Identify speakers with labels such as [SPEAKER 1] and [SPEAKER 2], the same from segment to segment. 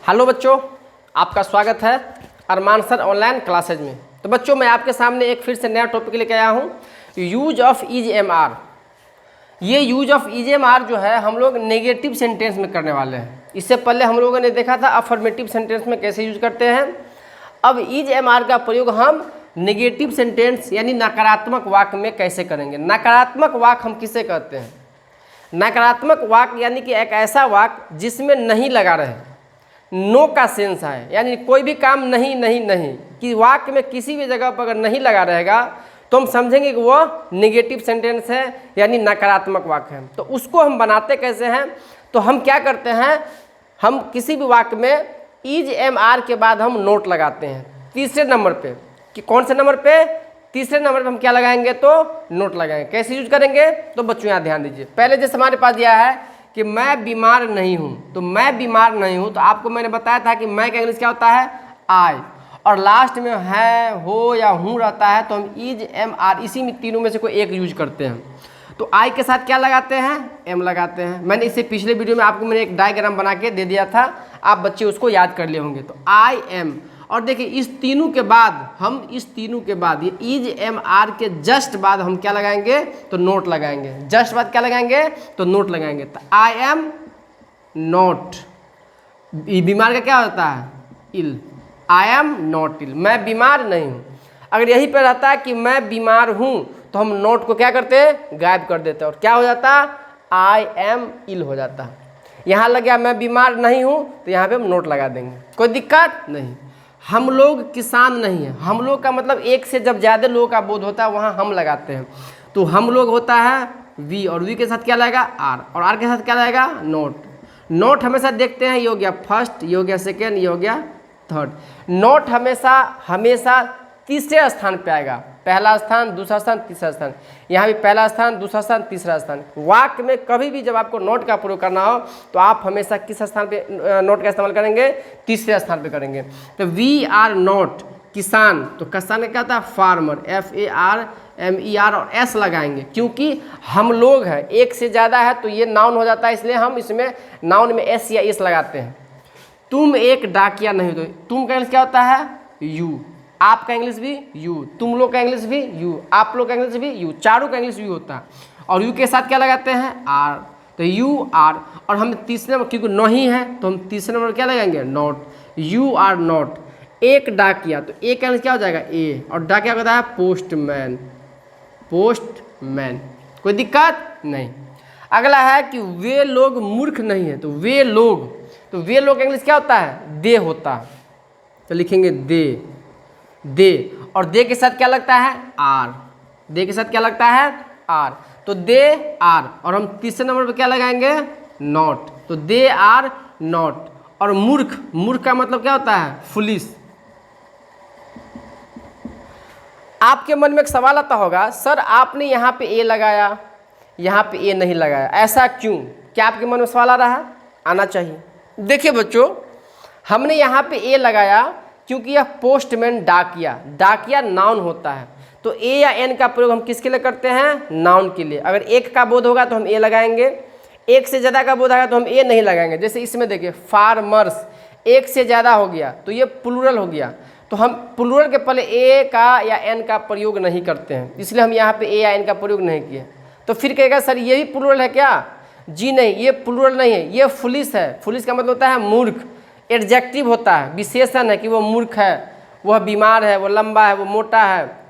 [SPEAKER 1] Hello बच्चों, आपका स्वागत है अरमान सर ऑनलाइन क्लासेज में। तो बच्चों, मैं आपके सामने एक फिर से नया टॉपिक लेके आया हूँ, use of is M R. ये use of is M R जो है हम लोग नेगेटिव सेंटेंस में करने वाले हैं। इससे पहले हम लोगों ने देखा था अफर्मेटिव सेंटेंस में कैसे यूज करते हैं। अब इज एम आर का प्रयोग हम नेगेटिव सेंटेंस यानी नकारात्मक वाक्य में कैसे करेंगे। नकारात्मक वाक्य हम किसे कहते हैं? नकारात्मक वाक्य यानी कि एक ऐसा वाक्य जिसमें नहीं लगा रहे, नो का सेंस है, यानी कोई भी काम नहीं नहीं नहीं, कि वाक्य में किसी भी जगह पर अगर नहीं लगा रहेगा तो हम समझेंगे कि वो नेगेटिव सेंटेंस है यानी नकारात्मक वाक्य है। तो उसको हम बनाते कैसे हैं? तो हम क्या करते हैं, हम किसी भी वाक्य में इज एम आर के बाद हम नोट लगाते हैं तीसरे नंबर पे। कि कौन से नंबर पे? तीसरे नंबर पे हम क्या लगाएंगे? तो नोट लगाएंगे। कैसे यूज करेंगे? तो बच्चों यहाँ ध्यान दीजिए। पहले जैसे हमारे पास दिया है कि मैं बीमार नहीं हूँ, तो मैं बीमार नहीं हूँ, तो आपको मैंने बताया था कि मैं का इंग्लिश क्या होता है? आई। और लास्ट में है, हो या हूँ रहता है, तो हम इज एम आर इसी में तीनों में से कोई एक यूज करते हैं। तो आई के साथ क्या लगाते हैं? एम लगाते हैं। मैंने इससे पिछले वीडियो में आपको मैंने एक डायग्राम बना के दे दिया था, आप बच्चे उसको याद कर लिए होंगे। तो आई एम, और देखिए इस तीनों के बाद हम ये इज एम आर के जस्ट बाद हम क्या लगाएंगे? तो नोट लगाएंगे। जस्ट बाद क्या लगाएंगे? तो नोट लगाएंगे। तो आई एम नॉट, बीमार का क्या होता है? इल। आई एम नॉट इल, मैं बीमार नहीं हूँ। अगर यहीं पर रहता है कि मैं बीमार हूँ, तो हम नोट को क्या करते हैं? गायब कर देते हैं, और क्या हो जाता? आई एम इल हो जाता। यहाँ लग गया मैं बीमार नहीं हूँ, तो यहाँ पे हम नोट लगा देंगे, कोई दिक्कत नहीं। हम लोग किसान नहीं है। हम लोग का मतलब एक से जब ज़्यादा लोगों का बोध होता है वहाँ हम लगाते हैं। तो हम लोग होता है वी, और वी के साथ क्या लगेगा? आर, और आर के साथ क्या लगेगा? नोट। नोट हमेशा देखते हैं, ये हो गया फर्स्ट, ये हो गया सेकेंड, ये हो गया थर्ड। नोट हमेशा तीसरे स्थान पे आएगा। पहला स्थान, दूसरा स्थान, तीसरा स्थान। यहाँ भी पहला स्थान, दूसरा स्थान, तीसरा स्थान। वाक्य में कभी भी जब आपको नोट का प्रयोग करना हो तो आप हमेशा किस स्थान पे नोट का इस्तेमाल करेंगे? तीसरे स्थान पे करेंगे। तो वी आर नॉट किसान, तो किसान का क्या होता है? फार्मर, FARMER, और S लगाएंगे, क्योंकि हम लोग हैं, एक से ज़्यादा है तो ये नाउन हो जाता है, इसलिए हम इसमें नाउन में S या S लगाते हैं। तुम एक डाकिया नहीं हो, तो तुम का इंग्लिश क्या होता है? यू। आपका इंग्लिश भी यू, तुम लोग का इंग्लिश भी यू, आप लोग का इंग्लिश भी यू, चारों का इंग्लिश यू होता है। और यू के साथ क्या लगाते हैं? आर, तो यू आर। और हम तीसरे नंबर, क्योंकि नहीं है तो हम तीसरे नंबर क्या लगाएंगे? नॉट। यू आर नॉट एक डाकिया, तो एक का इंग्लिश क्या हो जाएगा? ए, और डाकिया होता है पोस्टमैन, पोस्टमैन, कोई दिक्कत नहीं। अगला है कि वे लोग मूर्ख नहीं है, तो वे लोग, तो वे लोग का इंग्लिश क्या होता है? दे होता है, तो लिखेंगे दे, दे। और दे के साथ क्या लगता है? आर। दे के साथ क्या लगता है? आर, तो दे आर। और हम तीसरे नंबर पे क्या लगाएंगे? नॉट, तो दे आर नॉट। और मूर्ख, मूर्ख का मतलब क्या होता है? फुलिश। आपके मन में एक सवाल आता होगा, सर आपने यहाँ पे ए लगाया, यहाँ पे ए नहीं लगाया, ऐसा क्यों? क्या आपके मन में सवाल आ रहा है? आना चाहिए। देखिए बच्चों, हमने यहाँ पे ए लगाया क्योंकि यह पोस्टमैन डाकिया, डाकिया नाउन होता है, तो ए या एन का प्रयोग हम किसके लिए करते हैं? नाउन के लिए। अगर एक का बोध होगा तो हम ए लगाएंगे, एक से ज़्यादा का बोध आएगा तो हम ए नहीं लगाएंगे। जैसे इसमें देखिए फार्मर्स, एक से ज़्यादा हो गया तो ये प्लूरल हो गया, तो हम प्लूरल के पहले ए का या एन का प्रयोग नहीं करते हैं, इसलिए हम यहाँ पे ए या एन का प्रयोग नहीं किए। तो फिर कहेगा सर ये भी प्लूरल है क्या? जी नहीं, ये प्लूरल नहीं है, ये फुलिश है। फुलिश का मतलब होता है मूर्ख, एडजेक्टिव होता है, विशेषण है कि वो मूर्ख है, वह बीमार है, वो लंबा है, वो मोटा है,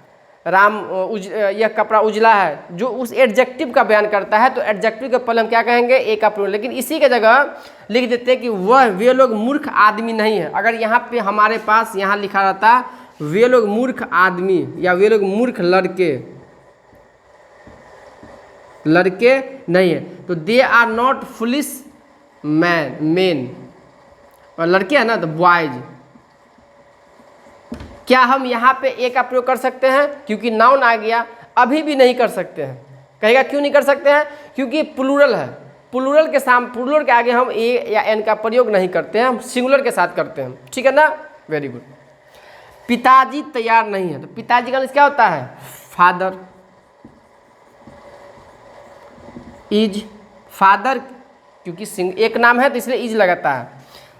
[SPEAKER 1] यह कपड़ा उजला है, जो उस एडजेक्टिव का बयान करता है। तो एडजेक्टिव के पहले हम क्या कहेंगे? ए का प्रयोग। लेकिन इसी के जगह लिख देते हैं कि वे लोग मूर्ख आदमी नहीं है। अगर यहाँ पे हमारे पास यहाँ लिखा रहता वे लोग मूर्ख आदमी या वे लोग मूर्ख लड़के नहीं है, तो they are not foolish men, और लड़के हैं ना तो बॉयज। क्या हम यहाँ पे ए का प्रयोग कर सकते हैं? क्योंकि नाउन आ गया, अभी भी नहीं कर सकते हैं। कहेगा क्यों नहीं कर सकते हैं? क्योंकि प्लूरल है, प्लूरल के आगे हम ए या एन का प्रयोग नहीं करते हैं, हम सिंगुलर के साथ करते हैं, ठीक है ना? Very good. पिताजी तैयार नहीं है, तो पिताजी का क्या होता है? फादर। इज, फादर क्योंकि एक नाम है तो इसलिए इज लगाता है।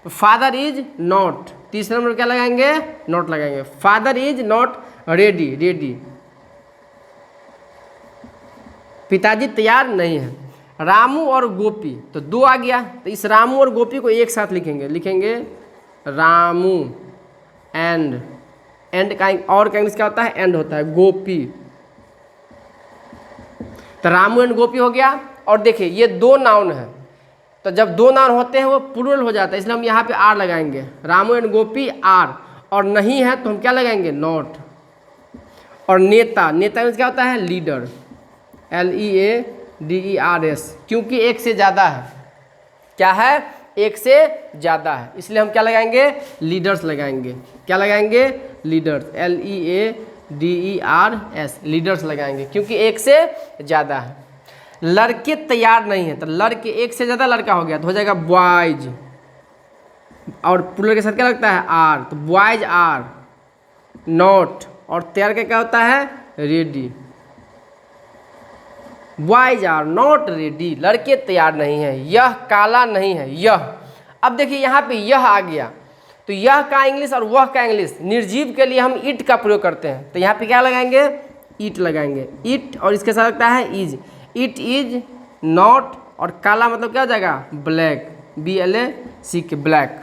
[SPEAKER 1] तो फादर इज नॉट, तीसरे नंबर क्या लगाएंगे, नॉट लगाएंगे। Father is not ready, ready, पिताजी तैयार नहीं है। रामू और गोपी, तो दो आ गया, तो इस रामू और गोपी को एक साथ लिखेंगे, लिखेंगे रामू एंड, एंड का और का इंग्लिश क्या होता है, एंड होता है, गोपी। तो रामू एंड गोपी हो गया। और देखिए ये दो नाउन है, तो जब दो नाउन होते हैं वो प्लूरल हो जाता है, इसलिए हम यहाँ पे आर लगाएंगे, रामू एंड गोपी आर। और नहीं है तो हम क्या लगाएंगे, नॉट। और नेता, नेता में क्या होता है, लीडर, LEADERS, क्योंकि एक से ज़्यादा है, क्या है, एक से ज़्यादा है, इसलिए हम क्या लगाएंगे, लीडर्स लगाएंगे। क्या लगाएंगे, लीडर्स, LEADERS, लीडर्स लगाएंगे, क्योंकि एक से ज़्यादा है। लड़के तैयार नहीं है, तो लड़के एक से ज़्यादा लड़का हो गया तो हो जाएगा बॉयज, और प्लूरल के साथ क्या लगता है, आर, तो बॉयज आर नॉट। और तैयार का क्या होता है, ready, boys are not ready, लड़के तैयार नहीं है। यह काला नहीं है, यह। अब देखिए यहाँ पे यह आ गया, तो यह का इंग्लिश और वह का इंग्लिश, निर्जीव के लिए हम इट का प्रयोग करते हैं, तो यहाँ पे क्या लगाएंगे, इट लगाएंगे, इट। और इसके साथ लगता है इज, इट इज नॉट। और काला मतलब क्या हो जाएगा, ब्लैक, BLACK, ब्लैक।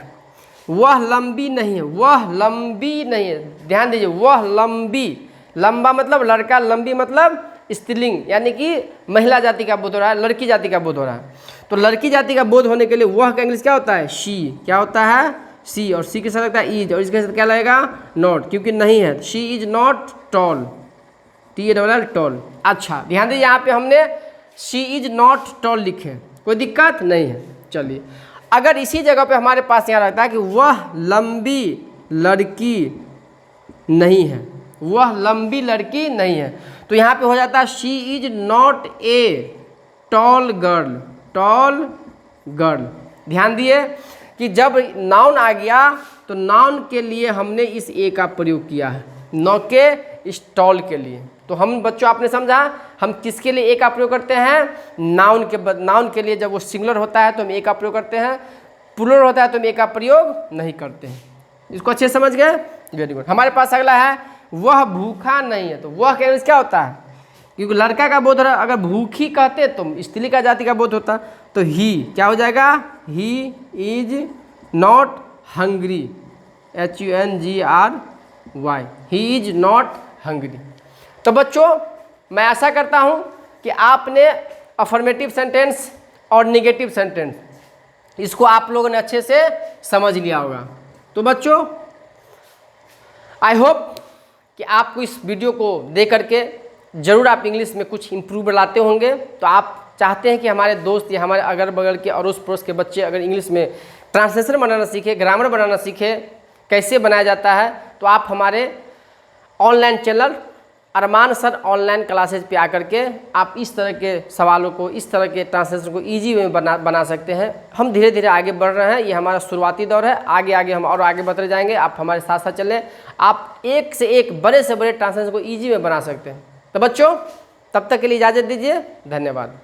[SPEAKER 1] वह लंबी नहीं है, वह लंबी नहीं है, ध्यान दीजिए, वह लंबी, लंबा मतलब लड़का, लंबी मतलब स्त्रीलिंग, यानी कि महिला जाति का बोध हो रहा है, लड़की जाति का बोध हो रहा है। तो लड़की जाति का बोध होने के लिए वह का इंग्लिश क्या होता है, शी, क्या होता है, सी। और सी के साथ लगता है इज, और इसके साथ क्या लगेगा, नॉट, क्योंकि नहीं है। She is not tall, TALL, tall. अच्छा ध्यान दीजिए, यहाँ पे हमने शी इज नॉट टॉल लिखे, कोई दिक्कत नहीं है। चलिए, अगर इसी जगह पे हमारे पास यहाँ रहता है कि वह लंबी लड़की नहीं है, वह लंबी लड़की नहीं है, तो यहाँ पे हो जाता है she is not a tall girl, tall girl. ध्यान दिए कि जब नाउन आ गया तो नाउन के लिए हमने इस ए का प्रयोग किया है, न के स्टॉल के लिए। तो हम बच्चों, आपने समझा हम किसके लिए ए का प्रयोग करते हैं, नाउन के लिए। जब वो सिंगुलर होता है तो हम ए का प्रयोग करते हैं, प्लूरल होता है तो हम ए का प्रयोग नहीं करते हैं। इसको अच्छे समझ गए, वेरी गुड। हमारे पास अगला है, वह भूखा नहीं है, तो वह का इंग्लिश क्या होता है, क्योंकि लड़का का बोध हो रहा है, अगर भूखी कहते तो स्त्री का जाति का बोध होता, तो ही क्या हो जाएगा, he is not hungry, HUNGRY, he is not hungry. तो बच्चों, मैं आशा करता हूँ कि आपने अफर्मेटिव सेंटेंस और निगेटिव सेंटेंस इसको आप लोगों ने अच्छे से समझ लिया होगा। तो बच्चों, आई होप कि आपको इस वीडियो को देख करके ज़रूर आप इंग्लिश में कुछ इम्प्रूव लाते होंगे। तो आप चाहते हैं कि हमारे दोस्त या हमारे अगल बगल के अड़ोस पड़ोस के बच्चे अगर इंग्लिश में ट्रांसलेशन बनाना सीखे, ग्रामर बनाना सीखे, कैसे बनाया जाता है, तो आप हमारे ऑनलाइन चैनल अरमान सर ऑनलाइन क्लासेज पे आकर के आप इस तरह के सवालों को, इस तरह के ट्रांसलेशन को ईजी वे में बना सकते हैं। हम धीरे धीरे आगे बढ़ रहे हैं, ये हमारा शुरुआती दौर है, आगे आगे हम और आगे बढ़ते जाएंगे। आप हमारे साथ साथ चलें, आप एक से एक बड़े से बड़े ट्रांसलेशन को ईजी में बना सकते हैं। तो बच्चों, तब तक के लिए इजाज़त दीजिए, धन्यवाद।